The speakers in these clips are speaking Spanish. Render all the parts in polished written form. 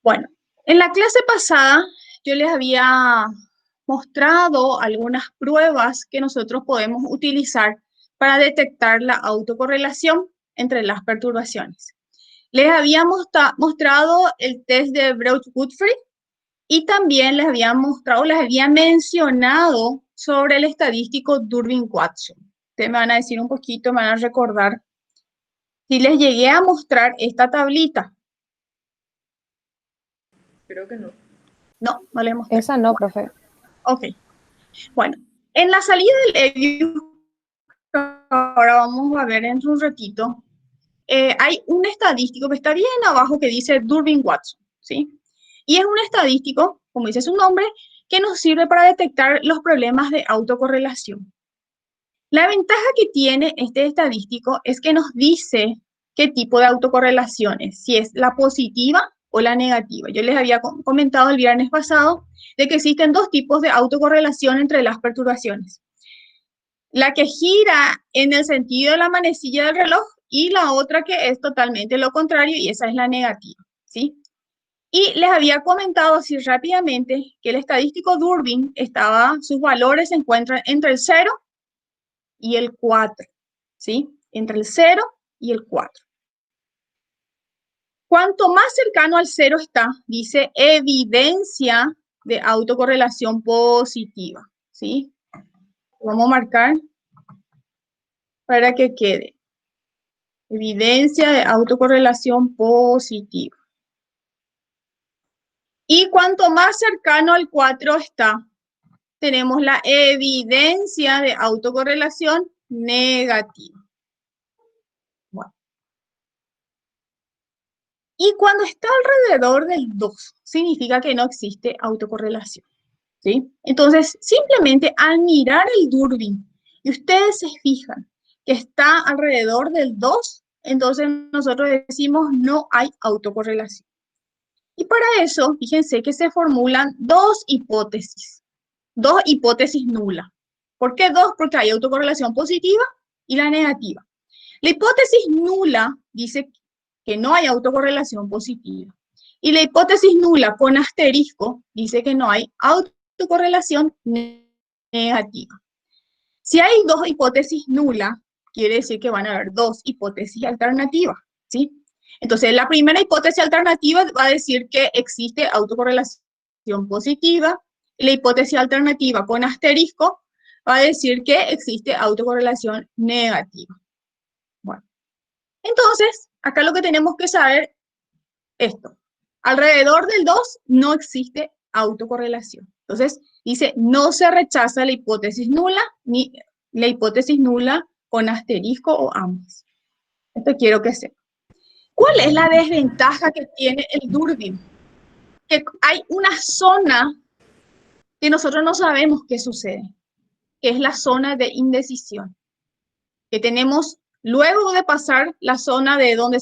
Bueno, en la clase pasada yo les había mostrado algunas pruebas que nosotros podemos utilizar para detectar la autocorrelación entre las perturbaciones. Les había mostrado el test de Breuch-Woodfree y también les había mostrado, les había mencionado sobre el estadístico Durbin-Watson. Ustedes me van a decir un poquito, me van a recordar si les llegué a mostrar esta tablita. Creo que no. No, no les mostré. Esa no, profe. Ok. Bueno, en la salida del EDU, ahora vamos a ver en un ratito, hay un estadístico que está bien abajo que dice Durbin-Watson, ¿sí? Y es un estadístico, como dice su nombre, que nos sirve para detectar los problemas de autocorrelación. La ventaja que tiene este estadístico es que nos dice qué tipo de autocorrelación es, si es la positiva o la negativa. Yo les había comentado el viernes pasado de que existen dos tipos de autocorrelación entre las perturbaciones. La que gira en el sentido de la manecilla del reloj y la otra que es totalmente lo contrario y esa es la negativa, ¿sí? Y les había comentado así rápidamente que el estadístico Durbin sus valores se encuentran entre el 0 y el 4, ¿sí? Entre el 0 y el 4. Cuanto más cercano al 0 está, dice evidencia de autocorrelación positiva, ¿sí? Vamos a marcar para que quede. Evidencia de autocorrelación positiva. Y cuanto más cercano al 4 está, tenemos la evidencia de autocorrelación negativa. Bueno. Y cuando está alrededor del 2, significa que no existe autocorrelación, ¿sí? Entonces, simplemente al mirar el Durbin y ustedes se fijan que está alrededor del 2, entonces nosotros decimos no hay autocorrelación. Y para eso, fíjense que se formulan dos hipótesis nulas. ¿Por qué dos? Porque hay autocorrelación positiva y la negativa. La hipótesis nula dice que no hay autocorrelación positiva. Y la hipótesis nula con asterisco dice que no hay autocorrelación negativa. Si hay dos hipótesis nulas, quiere decir que van a haber dos hipótesis alternativas, ¿sí? Entonces, la primera hipótesis alternativa va a decir que existe autocorrelación positiva, y la hipótesis alternativa con asterisco va a decir que existe autocorrelación negativa. Bueno, entonces, acá lo que tenemos que saber es esto. Alrededor del 2 no existe autocorrelación. Entonces, dice, no se rechaza la hipótesis nula ni la hipótesis nula con asterisco o ambas. Esto quiero que sepan. ¿Cuál es la desventaja que tiene el Durbin? Que hay una zona que nosotros no sabemos qué sucede, que es la zona de indecisión. Que tenemos, luego de pasar la zona de donde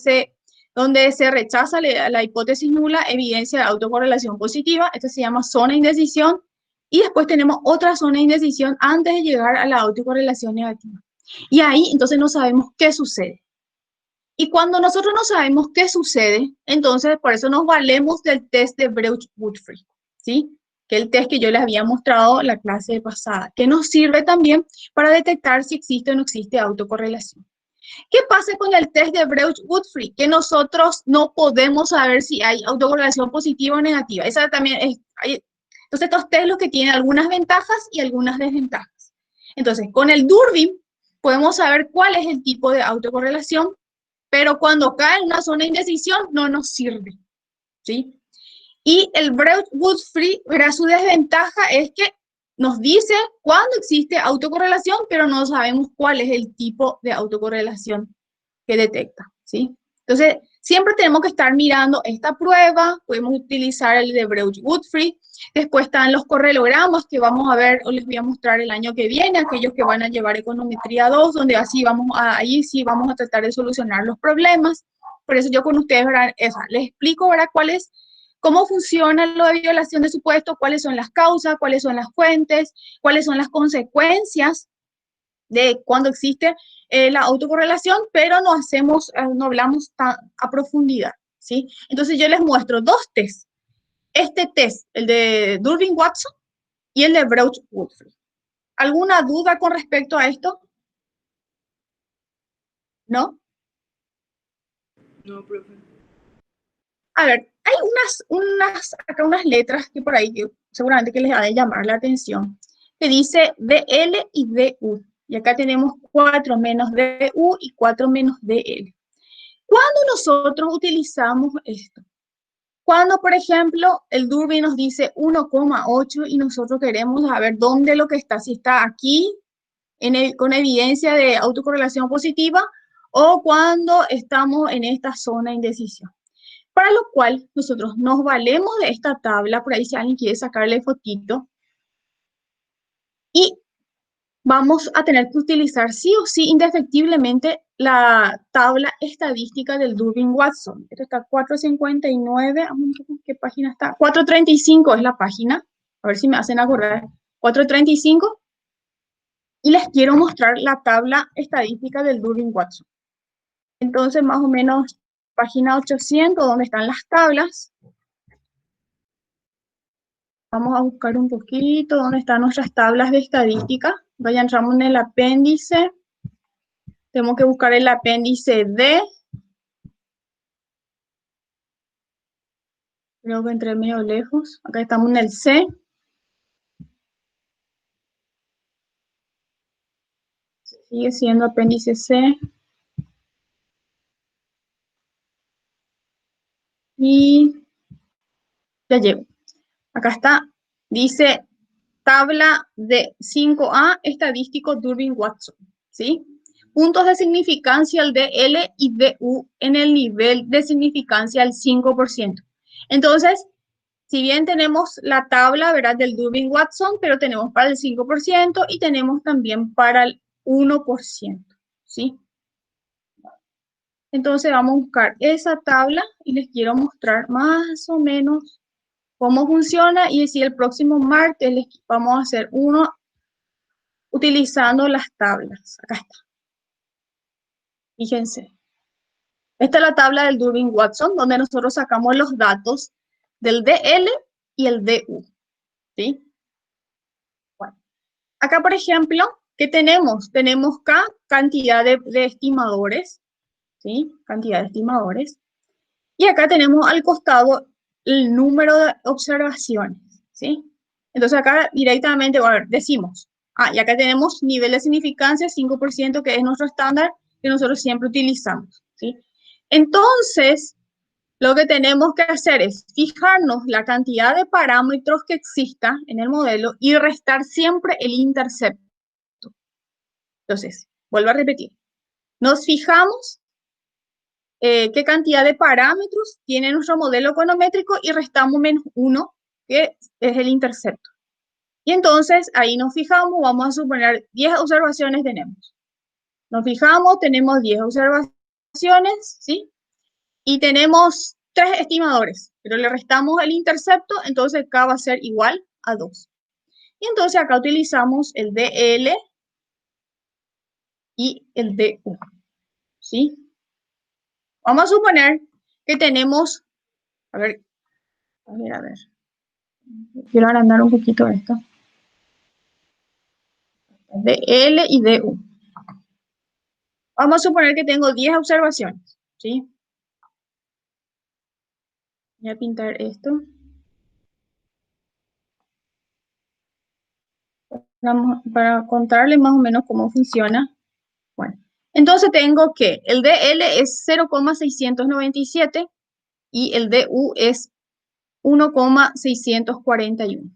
se rechaza la hipótesis nula, evidencia de autocorrelación positiva, esto se llama zona de indecisión, y después tenemos otra zona de indecisión antes de llegar a la autocorrelación negativa. Y ahí entonces no sabemos qué sucede. Y cuando nosotros no sabemos qué sucede, entonces por eso nos valemos del test de Breuch-Woodfree, ¿sí? Que es el test que yo les había mostrado en la clase pasada, que nos sirve también para detectar si existe o no existe autocorrelación. ¿Qué pasa con el test de Breuch-Woodfree? Que nosotros no podemos saber si hay autocorrelación positiva o negativa. Esa también entonces, estos test los que tienen algunas ventajas y algunas desventajas. Entonces, con el Durbin podemos saber cuál es el tipo de autocorrelación, pero cuando cae en una zona de indecisión no nos sirve, ¿sí? Y el Breuch-Woodfree, su desventaja es que nos dice cuándo existe autocorrelación, pero no sabemos cuál es el tipo de autocorrelación que detecta, ¿sí? Entonces, siempre tenemos que estar mirando esta prueba, podemos utilizar el de Breuch-Woodfree, después están los correlogramas que vamos a ver, o les voy a mostrar el año que viene, aquellos que van a llevar econometría 2, donde ahí sí vamos a tratar de solucionar los problemas. Por eso yo con ustedes, ¿verdad? Les explico, ¿verdad? Cómo funciona lo de violación de supuesto, cuáles son las causas, cuáles son las fuentes, cuáles son las consecuencias de cuando existe la autocorrelación, pero no hablamos a profundidad, ¿sí? Entonces yo les muestro dos tests. este test, el de Durbin-Watson y el de Breuch-Woodfield. ¿Alguna duda con respecto a esto? ¿No? No, profe. A ver, hay acá unas letras que por ahí que seguramente que les ha de llamar la atención, que dice DL y DU. Y acá tenemos 4 menos DU y 4 menos DL. ¿Cuándo nosotros utilizamos esto? Cuando, por ejemplo, el Durbin nos dice 1,8 y nosotros queremos saber dónde lo que está, si está aquí con evidencia de autocorrelación positiva o cuando estamos en esta zona de indecisión. Para lo cual nosotros nos valemos de esta tabla, por ahí si alguien quiere sacarle fotito, y vamos a tener que utilizar sí o sí indefectiblemente la tabla estadística del Durbin-Watson. Esto está 459, ¿qué página está? 435 es la página, a ver si me hacen acordar. 435, y les quiero mostrar la tabla estadística del Durbin-Watson. Entonces, más o menos, página 800, donde están las tablas. Vamos a buscar un poquito dónde están nuestras tablas de estadística. Vaya, entramos en el apéndice. Tenemos que buscar el apéndice D. Creo que entré medio lejos. Acá estamos en el C. Sigue siendo apéndice C. Y ya llego. Acá está. Dice tabla de 5A, estadístico Durbin-Watson. ¿Sí? Puntos de significancia al DL y DU en el nivel de significancia al 5%. Entonces, si bien tenemos la tabla, ¿verdad?, del Durbin-Watson, pero tenemos para el 5% y tenemos también para el 1%, ¿sí? Entonces vamos a buscar esa tabla y les quiero mostrar más o menos cómo funciona y si el próximo martes les vamos a hacer uno utilizando las tablas. Acá está. Fíjense. Esta es la tabla del Durbin-Watson, donde nosotros sacamos los datos del DL y el DU, ¿sí? Bueno, acá, por ejemplo, ¿qué tenemos? Tenemos acá cantidad de estimadores, ¿sí? Cantidad de estimadores. Y acá tenemos al costado el número de observaciones, ¿sí? Entonces acá directamente, a ver, decimos, y acá tenemos nivel de significancia 5%, que es nuestro estándar que nosotros siempre utilizamos, ¿sí? Entonces, lo que tenemos que hacer es fijarnos la cantidad de parámetros que exista en el modelo y restar siempre el intercepto. Entonces, vuelvo a repetir. Nos fijamos qué cantidad de parámetros tiene nuestro modelo econométrico y restamos menos 1, que es el intercepto. Y entonces ahí nos fijamos, vamos a suponer 10 observaciones tenemos. Nos fijamos, tenemos 10 observaciones, ¿sí? Y tenemos 3 estimadores, pero le restamos el intercepto, entonces K va a ser igual a 2. Y entonces acá utilizamos el DL y el DU, ¿sí? Vamos a suponer que tenemos, a ver. Quiero agrandar un poquito esto. De L y de U. Vamos a suponer que tengo 10 observaciones, ¿sí? Voy a pintar esto. Para contarles más o menos cómo funciona. Bueno, entonces tengo que el DL es 0,697 y el DU es 1,641.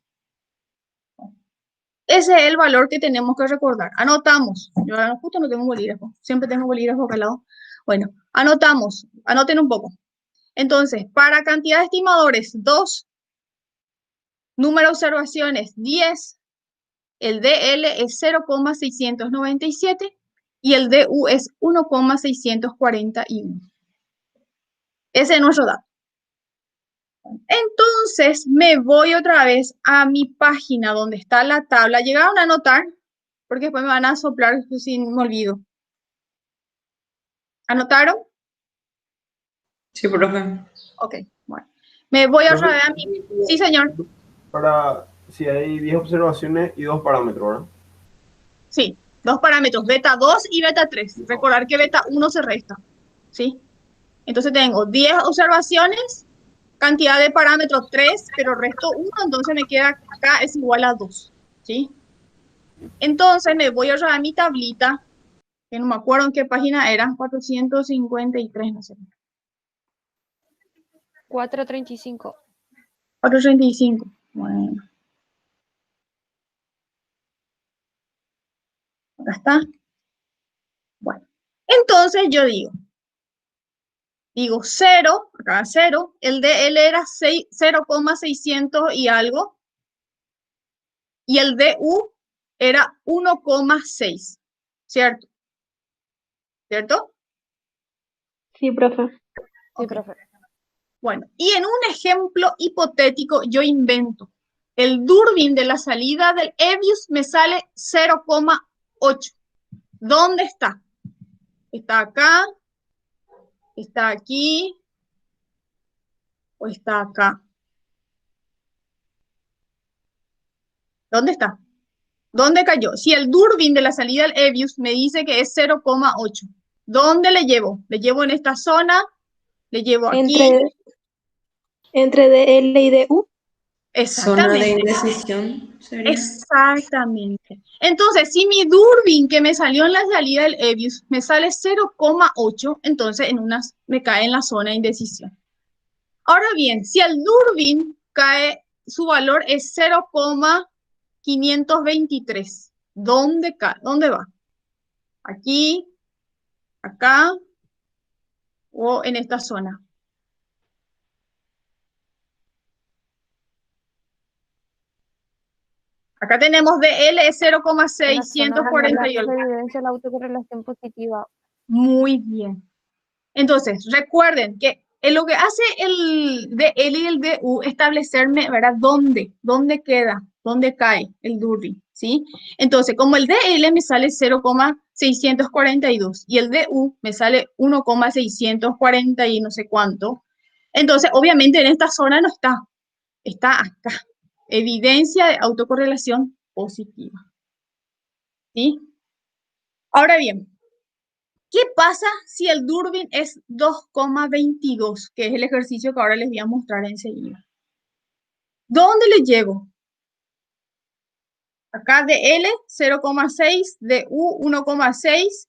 Ese es el valor que tenemos que recordar. Anotamos. Yo justo no tengo bolígrafo. Siempre tengo bolígrafo acá al lado. Bueno, anotamos. Anoten un poco. Entonces, para cantidad de estimadores, 2. Número de observaciones, 10. El DL es 0,697 y el DU es 1,641. Ese es nuestro dato. Entonces, me voy otra vez a mi página donde está la tabla. ¿Llegaron a anotar? Porque después me van a soplar si me olvido. ¿Anotaron? Sí, profe. Ok, bueno. Me voy otra Profe, vez a mi... Sí, señor. para si hay 10 observaciones y 2 parámetros, ¿verdad? Sí, dos parámetros, beta 2 y beta 3. Recordar que beta 1 se resta. ¿Sí? Entonces tengo 10 observaciones, cantidad de parámetros 3, pero resto 1, entonces me queda acá es igual a 2. ¿Sí? Entonces me voy a mi tablita, que no me acuerdo en qué página era, 453, no sé. 435. 435. Bueno, acá está. Bueno, entonces yo digo 0, acá 0, el de L era 0,600 y algo, y el de U era 1,6, ¿cierto? ¿Cierto? Sí, profe. Sí, Ok. profe. Bueno, y en un ejemplo hipotético yo invento. El Durbin de la salida del Evius me sale 0,8. ¿Dónde está? ¿Está acá? ¿Está aquí? ¿O está acá? ¿Dónde está? ¿Dónde cayó? Si el Durbin de la salida del Evius me dice que es 0,8, ¿dónde le llevo? ¿Le llevo en esta zona? ¿Le llevo aquí? Entre DL y DU. Zona de Exactamente. indecisión sería. Exactamente. Entonces, si mi Durbin que me salió en la salida del Evius me sale 0,8, entonces me cae en la zona de indecisión. Ahora bien, si el Durbin cae, su valor es 0,523, ¿dónde cae? ¿Dónde va? ¿Aquí, acá o en esta zona? Acá tenemos DL es En la zona en la que 0,648. se evidencia la autocorrelación positiva. Muy bien. Entonces, recuerden que lo que hace el DL y el DU establecerme, ¿verdad? ¿Dónde queda? ¿Dónde cae el Durbin? ¿Sí? Entonces, como el DL me sale 0,642 y el DU me sale 1,640 y no sé cuánto, entonces, obviamente en esta zona no está, está acá. Evidencia de autocorrelación positiva. ¿Sí? Ahora bien, ¿qué pasa si el Durbin es 2,22? Que es el ejercicio que ahora les voy a mostrar enseguida. ¿Dónde le llevo? Acá de L 0,6, de U 1,6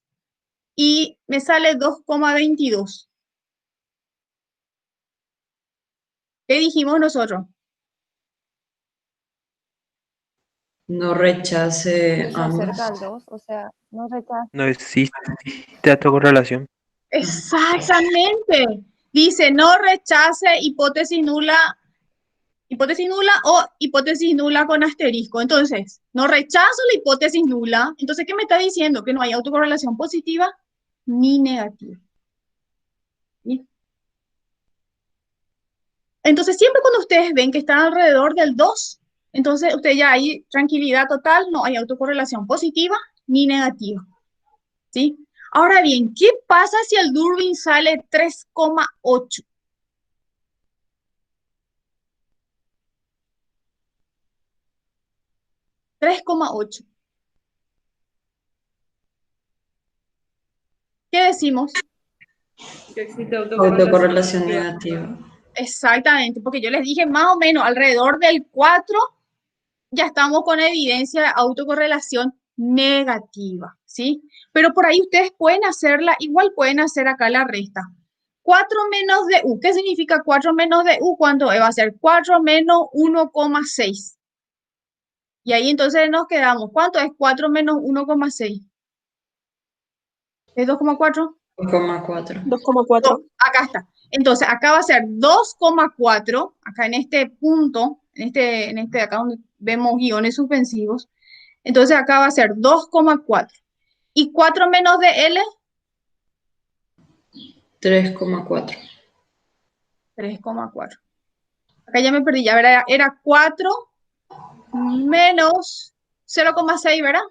y me sale 2,22. ¿Qué dijimos nosotros? No rechace Que se ambos. acerca al 2, o sea, no rechaza. No existe autocorrelación. Exactamente. Dice, no rechace hipótesis nula o hipótesis nula con asterisco. Entonces, no rechazo la hipótesis nula. Entonces, ¿qué me está diciendo? Que no hay autocorrelación positiva ni negativa. ¿Sí? Entonces, siempre cuando ustedes ven que están alrededor del 2, entonces usted ya hay tranquilidad total, no hay autocorrelación positiva ni negativa. ¿Sí? Ahora bien, ¿qué pasa si el Durbin sale 3,8? $3,8. ¿Qué decimos? Que existe Autocorrelación negativa. Exactamente, porque yo les dije más o menos alrededor del 4 ya estamos con evidencia de autocorrelación negativa, ¿sí? Pero por ahí ustedes pueden hacerla, igual pueden hacer acá la resta. 4 menos de U, ¿qué significa 4 menos de U? ¿Cuánto va a ser? 4 menos 1,6. Y ahí entonces nos quedamos. ¿Cuánto es 4 menos 1,6? ¿Es 2,4? 2,4. 2,4. Acá está. Entonces, acá va a ser 2,4, acá en este punto, acá donde vemos guiones suspensivos. Entonces, acá va a ser 2,4. ¿Y 4 menos de L? 3,4. 3,4. Acá ya me perdí, ya era 4 menos 0,6, ¿verdad?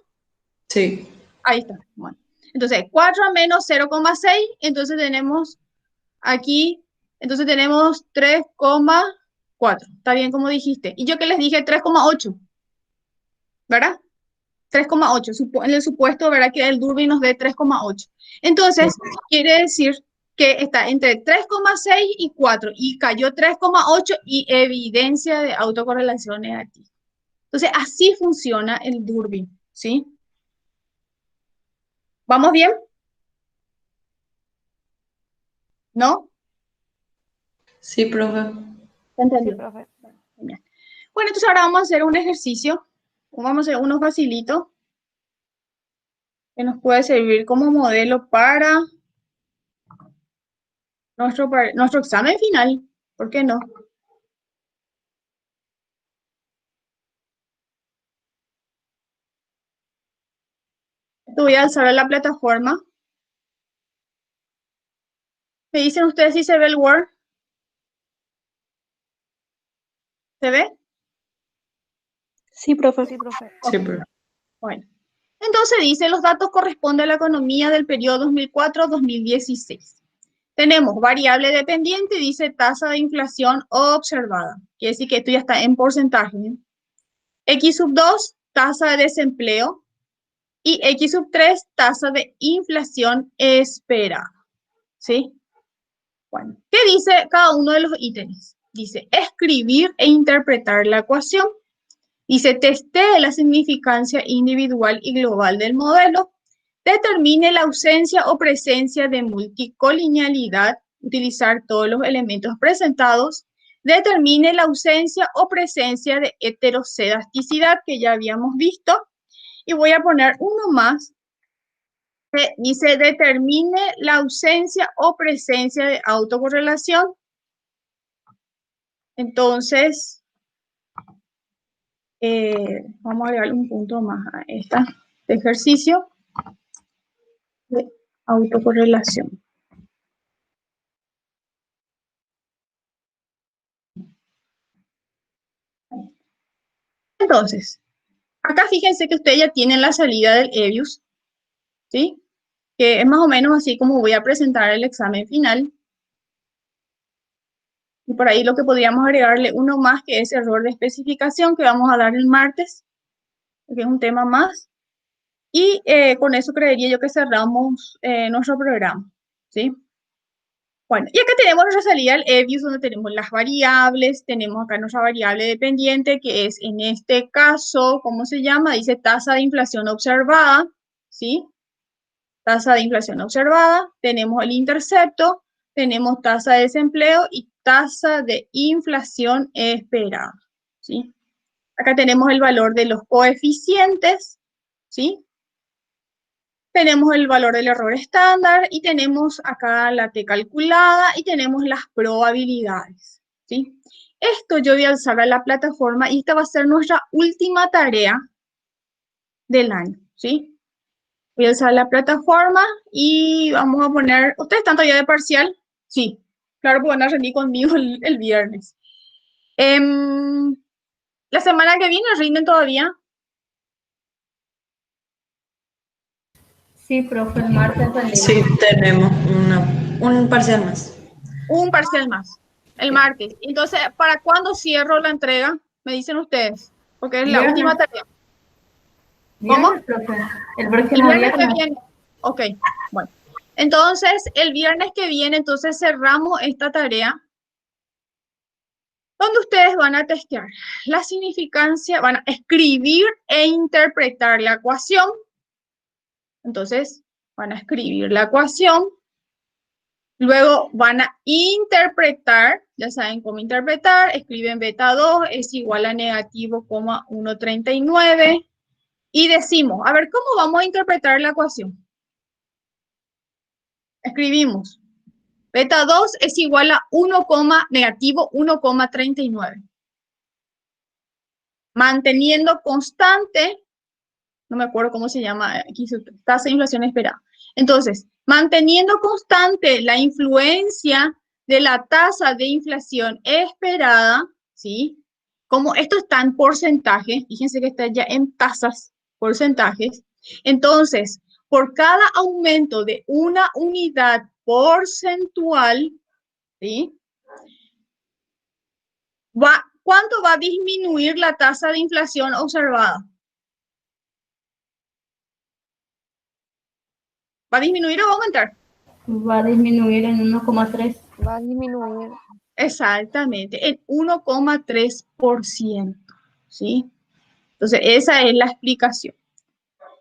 Sí. Ahí está. Bueno. Entonces, 4 menos 0,6, entonces tenemos aquí, entonces tenemos 3,4. 4. Está bien como dijiste. Y yo que les dije 3,8. ¿Verdad? 3,8. En el supuesto, ¿verdad? Que el Durbin nos dé 3,8. Entonces, quiere decir que está entre 3,6 y 4. Y cayó 3,8 y evidencia de autocorrelación negativa. Entonces, así funciona el Durbin, ¿sí? ¿Vamos bien? ¿No? Sí, profe. Sí, ¿Entendió? profe. Genial. Bueno, entonces ahora vamos a hacer un ejercicio. Vamos a hacer uno facilito que nos puede servir como modelo para nuestro examen final. ¿Por qué no? Voy a alzar a la plataforma. ¿Me dicen ustedes si se ve el Word? ¿Se ve? Sí, profe. Sí, profe. Sí, profe. Bueno. Entonces dice, los datos corresponden a la economía del periodo 2004-2016. Tenemos variable dependiente, dice tasa de inflación observada. Quiere decir que esto ya está en porcentaje. X sub 2, tasa de desempleo. Y X sub 3, tasa de inflación esperada. ¿Sí? Bueno, ¿qué dice cada uno de los ítems? Dice, escribir e interpretar la ecuación. Dice, testee la significancia individual y global del modelo. Determine la ausencia o presencia de multicolinealidad. Utilizar todos los elementos presentados. Determine la ausencia o presencia de heterocedasticidad, que ya habíamos visto. Y voy a poner uno más. Dice, determine la ausencia o presencia de autocorrelación. Entonces, vamos a agregarle un punto más a este ejercicio de autocorrelación. Entonces, acá fíjense que ustedes ya tienen la salida del EBIUS, ¿sí? Que es más o menos así como voy a presentar el examen final. Y por ahí lo que podríamos agregarle uno más, que es error de especificación, que vamos a dar el martes, que es un tema más. Y con eso creería yo que cerramos nuestro programa, ¿sí? Bueno, y acá tenemos nuestra salida del EBIUS, donde tenemos las variables, tenemos acá nuestra variable dependiente, que es en este caso, ¿cómo se llama? Dice tasa de inflación observada, ¿sí? Tasa de inflación observada, tenemos el intercepto, tenemos tasa de desempleo y tasa de inflación esperada, ¿sí? Acá tenemos el valor de los coeficientes, ¿sí? Tenemos el valor del error estándar y tenemos acá la T calculada y tenemos las probabilidades, ¿sí? Esto yo voy a alzar a la plataforma y esta va a ser nuestra última tarea del año, ¿sí? Voy a alzar la plataforma y vamos a poner... ¿Ustedes están todavía de parcial? Sí, claro, porque van a rendir conmigo el viernes. La semana que viene rinden todavía. Sí, profe, el martes rendimos. Sí, tenemos un parcial más. Un parcial más, el martes. Entonces, ¿para cuándo cierro la entrega? Me dicen ustedes, porque es la Viernes. última tarea. Viernes, ¿Cómo? profe. El El próximo viernes que viernes. viene. Ok, bueno. Entonces, el viernes que viene, entonces cerramos esta tarea, donde ustedes van a testear la significancia, van a escribir e interpretar la ecuación. Entonces, van a escribir la ecuación. Luego van a interpretar, ya saben cómo interpretar, escriben beta 2 es igual a negativo, 139 y decimos, a ver, ¿cómo vamos a interpretar la ecuación? Escribimos, beta 2 es igual a negativo 1,39. Manteniendo constante, no me acuerdo cómo se llama, aquí tasa de inflación esperada. Entonces, manteniendo constante la influencia de la tasa de inflación esperada, ¿sí? Como esto está en porcentajes, fíjense que está ya en tasas, porcentajes. Entonces, por cada aumento de una unidad porcentual, ¿sí? ¿Cuánto va a disminuir la tasa de inflación observada? ¿Va a disminuir o va a aumentar? Va a disminuir en 1,3. Va a disminuir. Exactamente, en 1,3%, ¿sí? Entonces, esa es la explicación.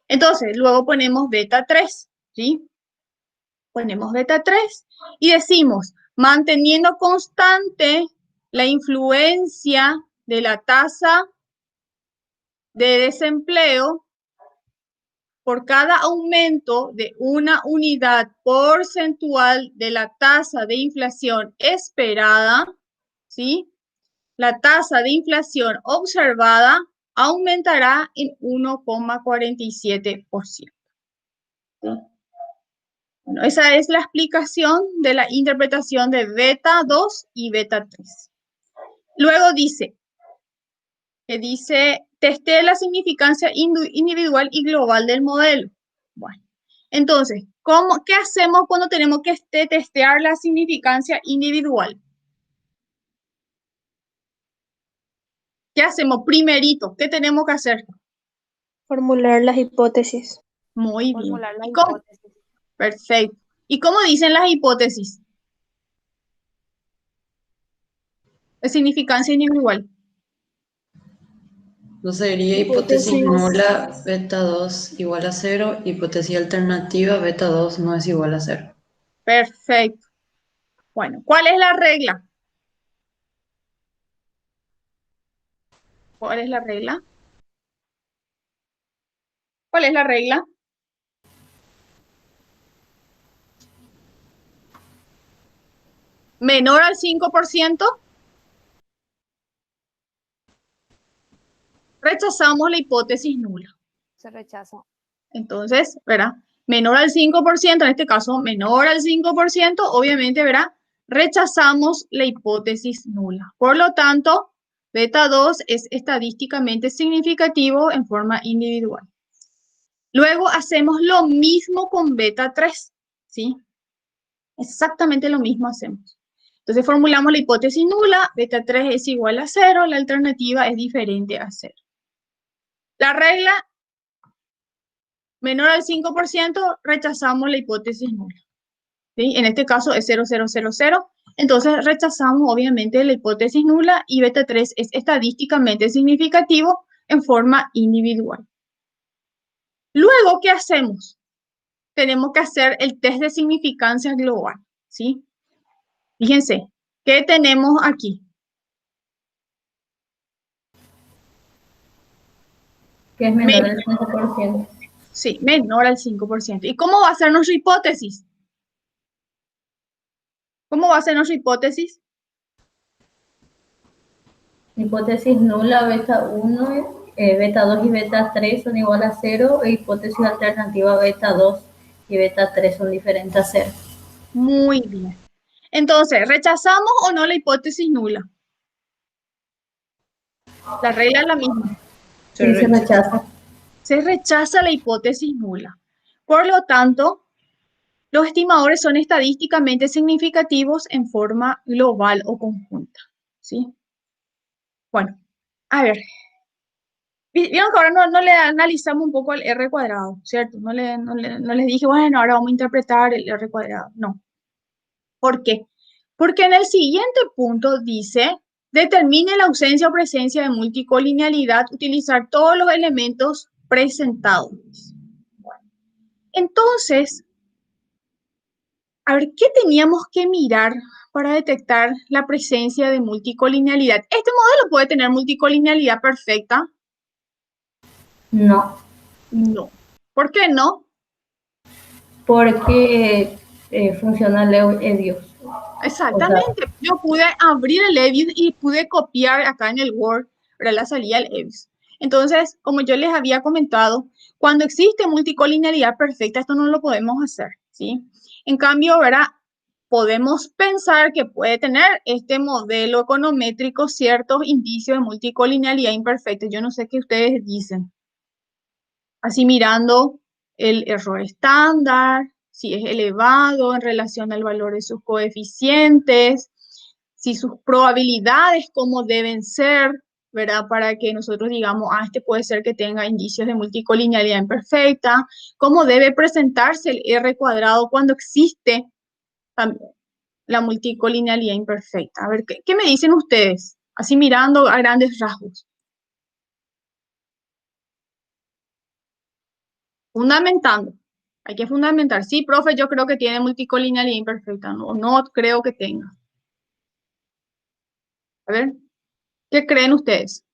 Entonces, luego ponemos beta 3, ¿sí? Ponemos beta 3 y decimos, manteniendo constante la influencia de la tasa de desempleo por cada aumento de una unidad porcentual de la tasa de inflación esperada, ¿sí? La tasa de inflación observada aumentará en 1,47%. ¿Sí? Bueno, esa es la explicación de la interpretación de beta 2 y beta 3. Luego dice, testee la significancia individual y global del modelo. Bueno, entonces, ¿qué hacemos cuando tenemos que testear la significancia individual? ¿Qué hacemos? Primerito, ¿qué tenemos que hacer? Formular las hipótesis. Muy bien. Formular la ¿Y cómo? hipótesis. Perfecto. ¿Y cómo dicen las hipótesis? De significancia individual. Entonces sería hipótesis nula, beta 2 igual a 0, hipótesis alternativa, beta 2 no es igual a 0. Perfecto. Bueno, ¿cuál es la regla? ¿Cuál es la regla? ¿Cuál es la regla? Menor al 5%, rechazamos la hipótesis nula. Se rechaza. Entonces, ¿verdad? Menor al 5%, en este caso, menor al 5%, obviamente, ¿verdad? Rechazamos la hipótesis nula. Por lo tanto, beta 2 es estadísticamente significativo en forma individual. Luego hacemos lo mismo con beta 3, ¿sí? Exactamente lo mismo hacemos. Entonces formulamos la hipótesis nula, beta 3 es igual a 0, la alternativa es diferente a 0. La regla, menor al 5%, rechazamos la hipótesis nula. ¿Sí? En este caso es 0,000, entonces rechazamos obviamente la hipótesis nula y beta 3 es estadísticamente significativo en forma individual. Luego, ¿qué hacemos? Tenemos que hacer el test de significancia global, ¿sí? Fíjense, ¿qué tenemos aquí? Que es menor al 5%. Sí, menor al 5%. ¿Y cómo va a ser nuestra hipótesis? ¿Cómo va a ser nuestra hipótesis? Hipótesis nula, beta 1, beta 2 y beta 3 son igual a 0, e hipótesis alternativa beta 2 y beta 3 son diferentes a 0. Muy bien. Entonces, ¿rechazamos o no la hipótesis nula? La regla es la misma. Sí, se rechaza. Se rechaza la hipótesis nula. Por lo tanto, los estimadores son estadísticamente significativos en forma global o conjunta, ¿sí? Bueno, a ver. Vieron que ahora no le analizamos un poco el R cuadrado, ¿cierto? No les dije, bueno, ahora vamos a interpretar el R cuadrado. No. ¿Por qué? Porque en el siguiente punto dice, determine la ausencia o presencia de multicolinealidad, utilizar todos los elementos presentados. Bueno, entonces, a ver, ¿qué teníamos que mirar para detectar la presencia de multicolinealidad? ¿Este modelo puede tener multicolinealidad perfecta? No. No. ¿Por qué no? Porque funciona el EDIOS. Exactamente. O sea, yo pude abrir el EBIS y pude copiar acá en el Word, pero la salida del EBIS. Entonces, como yo les había comentado, cuando existe multicolinealidad perfecta, esto no lo podemos hacer, ¿sí? En cambio, ¿verdad? Podemos pensar que puede tener este modelo econométrico ciertos indicios de multicolinealidad imperfecta. Yo no sé qué ustedes dicen. Así mirando el error estándar, si es elevado en relación al valor de sus coeficientes, si sus probabilidades cómo deben ser, ¿verdad? Para que nosotros digamos, este puede ser que tenga indicios de multicolinealidad imperfecta, cómo debe presentarse el R cuadrado cuando existe la multicolinealidad imperfecta. A ver, ¿qué me dicen ustedes? Así mirando a grandes rasgos. Fundamentando. Hay que fundamentar. Sí, profe, yo creo que tiene multicolinealidad imperfecta. No, no creo que tenga. A ver, ¿qué creen ustedes?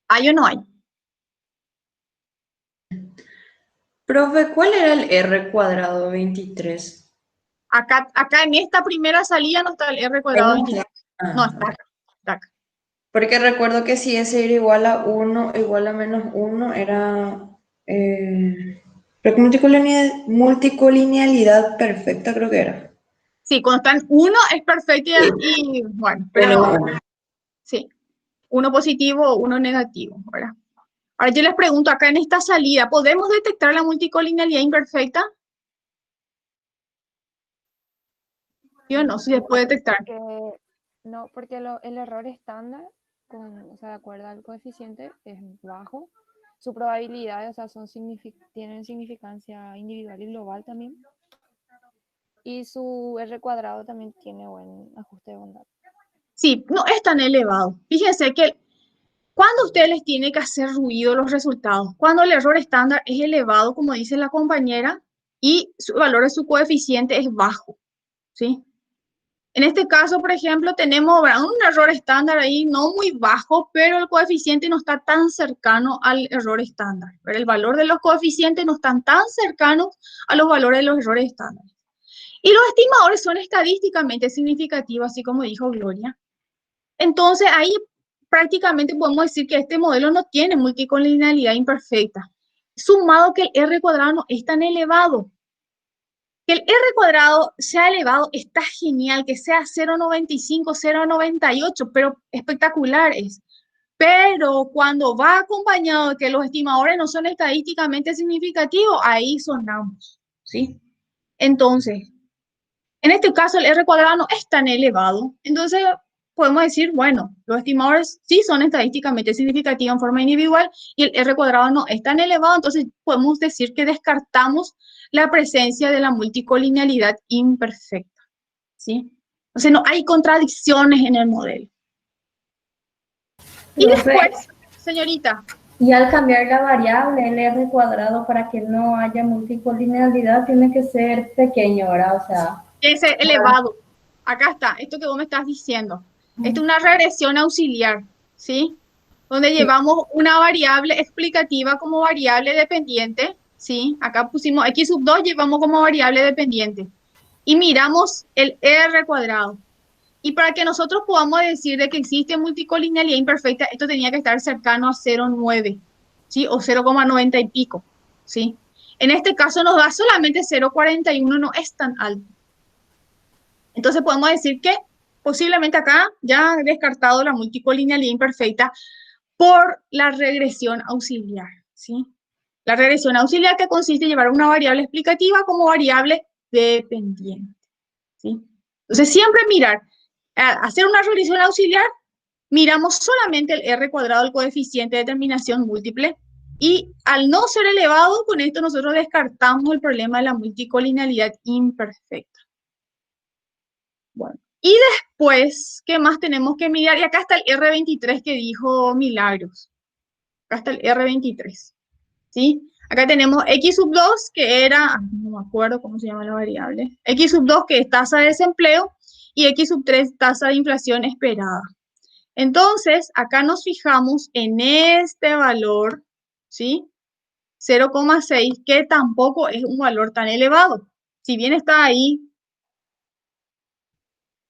¿Hay o no hay? Profe, ¿cuál era el R cuadrado 23? Acá en esta primera salida no está el R cuadrado 23. No, está acá. Está acá. Porque recuerdo que si S era igual a 1 igual a menos 1 era... creo que multicolinealidad perfecta creo que era. Sí, cuando están 1 es perfecto y bueno, pero sí, 1 positivo o 1 negativo, ¿verdad? Ahora yo les pregunto, acá en esta salida, ¿podemos detectar la multicolinealidad imperfecta? ¿Sí o no? Sí se puede detectar. No, porque el error estándar, o sea, de acuerdo al coeficiente, es bajo. Su probabilidad, o sea, tienen significancia individual y global también. Y su R cuadrado también tiene buen ajuste de bondad. Sí, no es tan elevado. Fíjense que cuando ustedes les tiene que hacer ruido los resultados, cuando el error estándar es elevado, como dice la compañera, y el valor de su coeficiente es bajo, ¿sí? En este caso, por ejemplo, tenemos un error estándar ahí no muy bajo, pero el coeficiente no está tan cercano al error estándar. Pero el valor de los coeficientes no están tan cercanos a los valores de los errores estándares. Y los estimadores son estadísticamente significativos, así como dijo Gloria. Entonces, ahí prácticamente podemos decir que este modelo no tiene multicolinealidad imperfecta. Sumado que el R cuadrado no es tan elevado. Que el R cuadrado sea elevado está genial, que sea 0,95, 0,98, pero espectacular es. Pero cuando va acompañado de que los estimadores no son estadísticamente significativos, ahí sonamos, ¿sí? Entonces, en este caso el R cuadrado no es tan elevado, entonces podemos decir, bueno, los estimadores sí son estadísticamente significativos en forma individual y el R cuadrado no es tan elevado, entonces podemos decir que descartamos la presencia de la multicolinealidad imperfecta, ¿sí? O sea, no hay contradicciones en el modelo. Y después, señorita. Y al cambiar la variable, el R cuadrado, para que no haya multicolinealidad, tiene que ser pequeño, ¿verdad? O sea... Es elevado. Acá está, esto que vos me estás diciendo. Esto es una regresión auxiliar, ¿sí? Donde llevamos una variable explicativa como variable dependiente, ¿sí? Acá pusimos x sub 2, llevamos como variable dependiente. Y miramos el R cuadrado. Y para que nosotros podamos decir de que existe multicolinealidad imperfecta, esto tenía que estar cercano a 0,9, ¿sí? O 0,90 y pico, ¿sí? En este caso nos da solamente 0,41, no es tan alto. Entonces podemos decir que posiblemente acá ya he descartado la multicolinealidad imperfecta por la regresión auxiliar, ¿sí? La regresión auxiliar que consiste en llevar una variable explicativa como variable dependiente, ¿sí? Entonces siempre mirar, hacer una regresión auxiliar, miramos solamente el R cuadrado del coeficiente de determinación múltiple y al no ser elevado, con esto nosotros descartamos el problema de la multicolinealidad imperfecta. Bueno, y después, ¿qué más tenemos que mirar? Y acá está el R23 que dijo Milagros. Acá está el R23, ¿sí? Acá tenemos X sub 2, que era, no me acuerdo cómo se llama la variable, X sub 2 que es tasa de desempleo y X sub 3 tasa de inflación esperada. Entonces, acá nos fijamos en este valor, ¿sí? 0,6, que tampoco es un valor tan elevado. Si bien está ahí,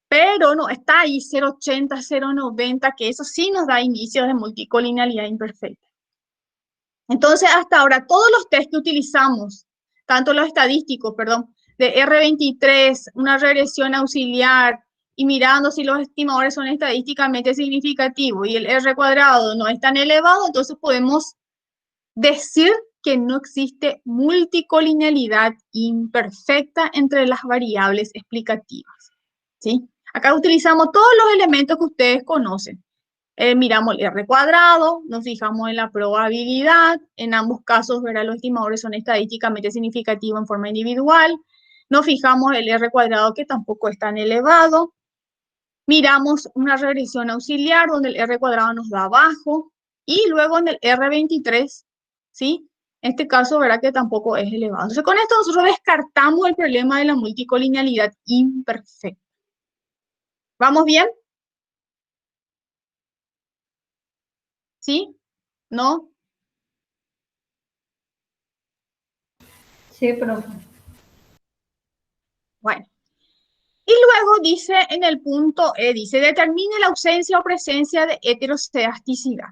pero no está ahí 0,80, 0,90, que eso sí nos da indicios de multicolinealidad imperfecta. Entonces, hasta ahora, todos los test que utilizamos, tanto los estadísticos, perdón, de R23, una regresión auxiliar, y mirando si los estimadores son estadísticamente significativos y el R cuadrado no es tan elevado, entonces podemos decir que no existe multicolinealidad imperfecta entre las variables explicativas, ¿sí? Acá utilizamos todos los elementos que ustedes conocen. Miramos el R cuadrado, nos fijamos en la probabilidad, en ambos casos, ¿verdad? Los estimadores son estadísticamente significativos en forma individual. Nos fijamos el R cuadrado que tampoco es tan elevado. Miramos una regresión auxiliar donde el R cuadrado nos da bajo. Y luego en el R23, ¿sí? En este caso, verá que tampoco es elevado. Entonces, con esto nosotros descartamos el problema de la multicolinealidad imperfecta. ¿Vamos bien? ¿Sí? ¿No? Sí, profe. Bueno. Y luego dice en el punto E, dice, determine la ausencia o presencia de heterocedasticidad.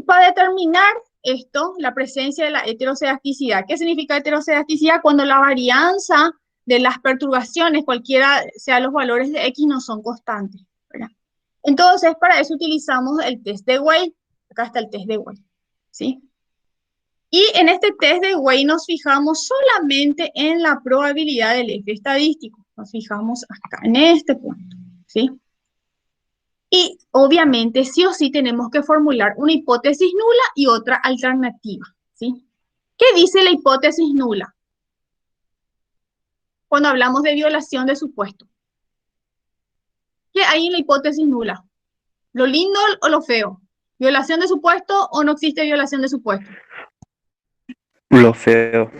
Para determinar esto, la presencia de la heterocedasticidad, ¿qué significa heterocedasticidad? Cuando la varianza de las perturbaciones, cualquiera sea los valores de X, no son constantes, ¿verdad? Entonces, para eso utilizamos el test de Weil. Acá está el test de Weil, ¿sí? Y en este test de Weil nos fijamos solamente en la probabilidad del F estadístico. Nos fijamos acá, en este punto, ¿sí? Y obviamente, sí o sí, tenemos que formular una hipótesis nula y otra alternativa, ¿sí? ¿Qué dice la hipótesis nula? Cuando hablamos de violación de supuesto. ¿Qué hay en la hipótesis nula? ¿Lo lindo o lo feo? ¿Violación de supuesto o no existe violación de supuesto? Lo feo.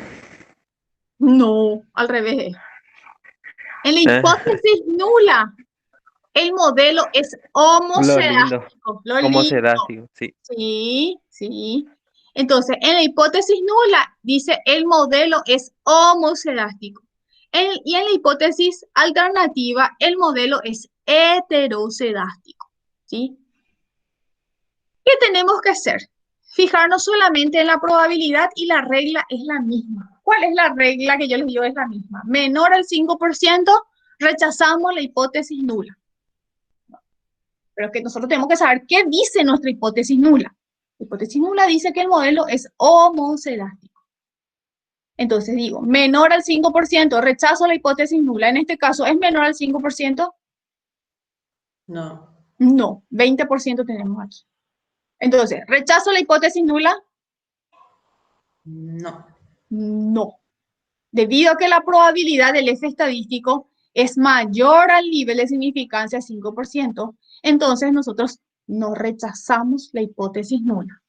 No, al revés. En la hipótesis nula, el modelo es Lo lindo. homocedástico. Lo lindo. Homocedástico, sí. Sí, sí. Entonces, en la hipótesis nula, dice el modelo es homocedástico. Y en la hipótesis alternativa, el modelo es heterocedástico. ¿Sí? ¿Qué tenemos que hacer? Fijarnos solamente en la probabilidad y la regla es la misma. ¿Cuál es la regla que yo les digo? Es la misma. Menor al 5%, rechazamos la hipótesis nula. Pero que nosotros tenemos que saber qué dice nuestra hipótesis nula. La hipótesis nula dice que el modelo es homocedástico. Entonces digo, menor al 5%, rechazo la hipótesis nula. En este caso, ¿es menor al 5%? No. No, 20% tenemos aquí. Entonces, ¿rechazo la hipótesis nula? No. No. Debido a que la probabilidad del F estadístico es mayor al nivel de significancia 5%, entonces nosotros no rechazamos la hipótesis nula.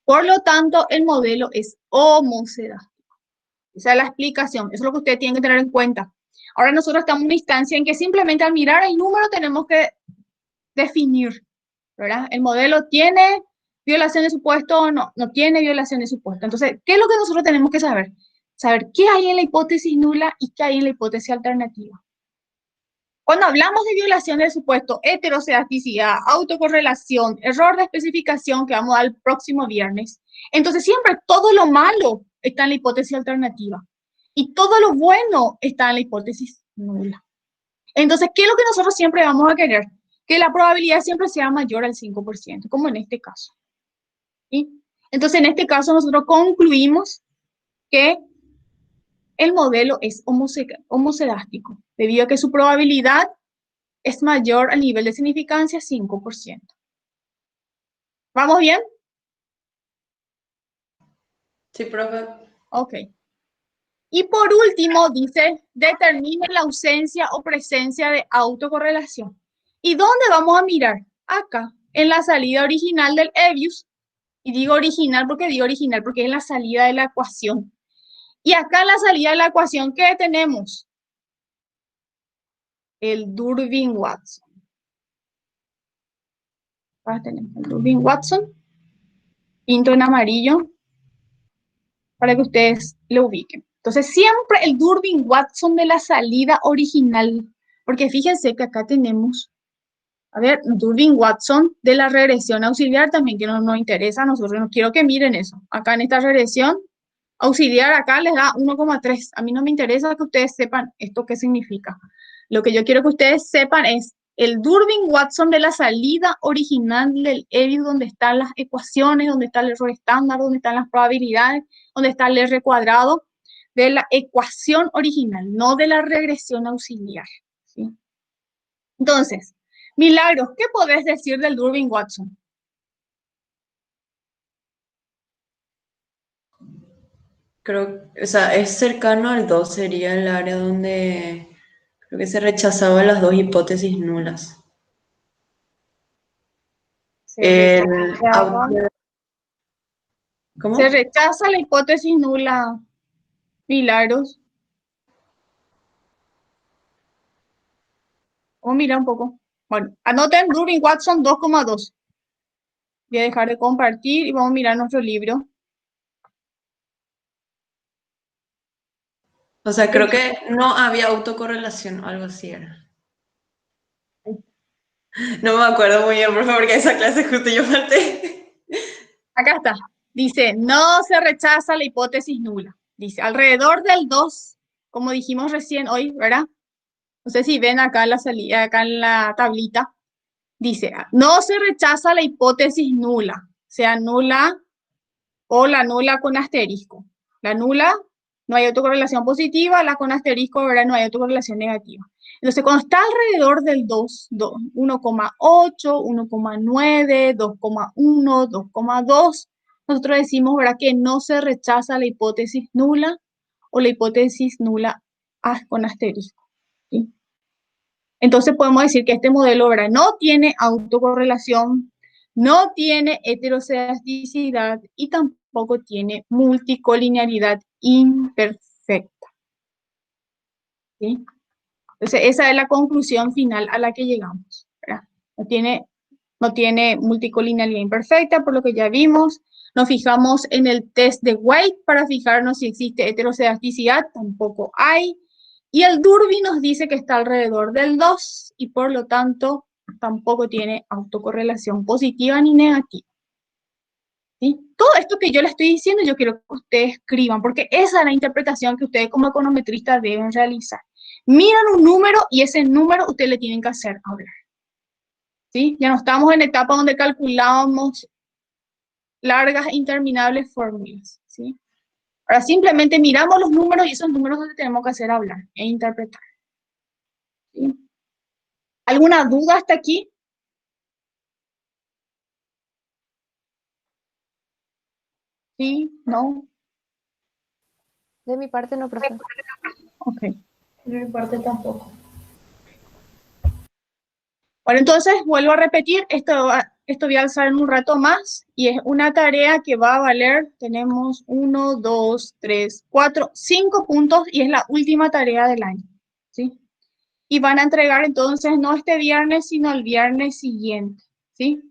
Por lo tanto, el modelo es homocedástico. Esa es la explicación. Eso es lo que ustedes tienen que tener en cuenta. Ahora nosotros estamos en una instancia en que simplemente al mirar el número tenemos que definir, ¿verdad? El modelo tiene violación de supuesto o no, no tiene violación de supuesto. Entonces, ¿qué es lo que nosotros tenemos que saber? Saber qué hay en la hipótesis nula y qué hay en la hipótesis alternativa. Cuando hablamos de violación del supuesto, heterocedasticidad, autocorrelación, error de especificación que vamos a dar el próximo viernes, entonces siempre todo lo malo está en la hipótesis alternativa y todo lo bueno está en la hipótesis nula. Entonces, ¿qué es lo que nosotros siempre vamos a querer? Que la probabilidad siempre sea mayor al 5%, como en este caso. ¿Sí? Entonces, en este caso nosotros concluimos que el modelo es homocedástico, debido a que su probabilidad es mayor al nivel de significancia 5%. ¿Vamos bien? Sí, profe. Ok. Y por último, dice, determine la ausencia o presencia de autocorrelación. ¿Y dónde vamos a mirar? Acá, en la salida original del Hebbius. Y digo original porque es la salida de la ecuación. Y acá en la salida de la ecuación, ¿qué tenemos? El Durbin-Watson. Acá tenemos el Durbin-Watson. Pinto en amarillo para que ustedes lo ubiquen. Entonces, siempre el Durbin-Watson de la salida original. Porque fíjense que acá tenemos, a ver, Durbin-Watson de la regresión auxiliar también, que nos interesa a nosotros. No quiero que miren eso. Acá en esta regresión auxiliar, acá les da 1,3. A mí no me interesa que ustedes sepan esto qué significa. Lo que yo quiero que ustedes sepan es el Durbin-Watson de la salida original del Hebbius, donde están las ecuaciones, donde está el error estándar, donde están las probabilidades, donde está el R cuadrado de la ecuación original, no de la regresión auxiliar. ¿Sí? Entonces, Milagros, ¿qué podés decir del Durbin-Watson? Creo, o sea, es cercano al 2, sería el área donde creo que se rechazaban las dos hipótesis nulas. Se El rechazaban. autor- ¿Cómo? Se rechaza la hipótesis nula, Milagros. Vamos a mirar un poco. Bueno, anoten Durbin-Watson 2,2. Voy a dejar de compartir y vamos a mirar nuestro libro. O sea, creo que no había autocorrelación, algo así era. No me acuerdo muy bien, por favor, que esa clase justo yo falté. Acá está. Dice, no se rechaza la hipótesis nula. Dice, alrededor del 2, como dijimos recién hoy, ¿verdad? No sé si ven acá en la salida, acá en la tablita. Dice, no se rechaza la hipótesis nula, sea nula o la nula con asterisco. La nula, no hay autocorrelación positiva, la con asterisco, ¿verdad? No hay autocorrelación negativa. Entonces, cuando está alrededor del 2, 1,8, 1,9, 2,1, 2,2, nosotros decimos, ¿verdad?, que no se rechaza la hipótesis nula o la hipótesis nula con asterisco. ¿Sí? Entonces podemos decir que este modelo, ¿verdad?, no tiene autocorrelación, no tiene heteroscedasticidad y tampoco tiene multicolinearidad imperfecta. ¿Sí? Entonces esa es la conclusión final a la que llegamos, ¿verdad? No tiene multicolinearidad imperfecta, por lo que ya vimos. Nos fijamos en el test de Waite para fijarnos si existe heteroscedasticidad, tampoco hay. Y el Durbin nos dice que está alrededor del 2 y por lo tanto tampoco tiene autocorrelación positiva ni negativa. ¿Sí? Todo esto que yo le estoy diciendo yo quiero que ustedes escriban, porque esa es la interpretación que ustedes como econometristas deben realizar. Miran un número y ese número ustedes le tienen que hacer hablar. ¿Sí? Ya no estamos en etapa donde calculamos largas e interminables fórmulas. ¿Sí? Ahora simplemente miramos los números y esos números donde tenemos que hacer hablar e interpretar. ¿Sí? ¿Alguna duda hasta aquí? ¿Sí? ¿No? De mi parte no, profe. Ok. De mi parte tampoco. Bueno, entonces vuelvo a repetir, esto voy a alzar en un rato más y es una tarea que va a valer, tenemos 1, 2, 3, 4, 5 puntos y es la última tarea del año, ¿sí? Y van a entregar entonces no este viernes, sino el viernes siguiente, ¿sí?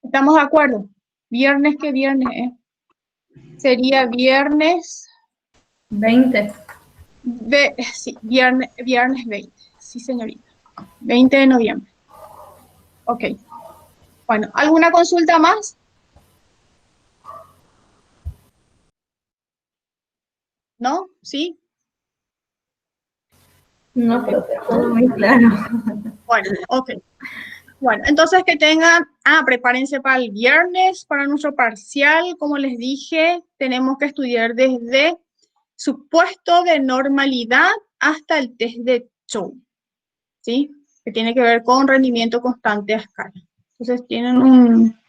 ¿Estamos de acuerdo? ¿Viernes qué viernes es? Sería viernes... 20. Sí, viernes 20, sí señorita, 20 de noviembre. Ok. Bueno, ¿alguna consulta más? ¿No? ¿Sí? No, profe, todo muy claro. Bueno, ok. Bueno, entonces que tengan, prepárense para el viernes, para nuestro parcial. Como les dije, tenemos que estudiar desde supuesto de normalidad hasta el test de Chow, ¿sí? Que tiene que ver con rendimiento constante a escala. Entonces tienen un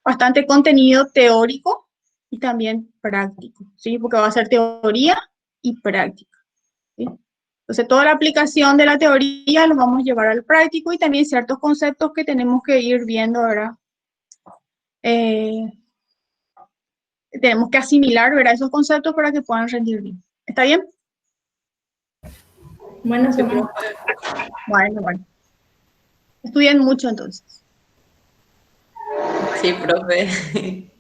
bastante contenido teórico y también práctico, ¿sí? Porque va a ser teoría y práctica, ¿sí? Entonces, toda la aplicación de la teoría lo vamos a llevar al práctico y también ciertos conceptos que tenemos que ir viendo, ¿verdad? Tenemos que asimilar, ¿verdad?, esos conceptos para que puedan rendir bien. ¿Está bien? Bueno, Sí, profe. Bueno. Estudien mucho entonces. Sí, profe.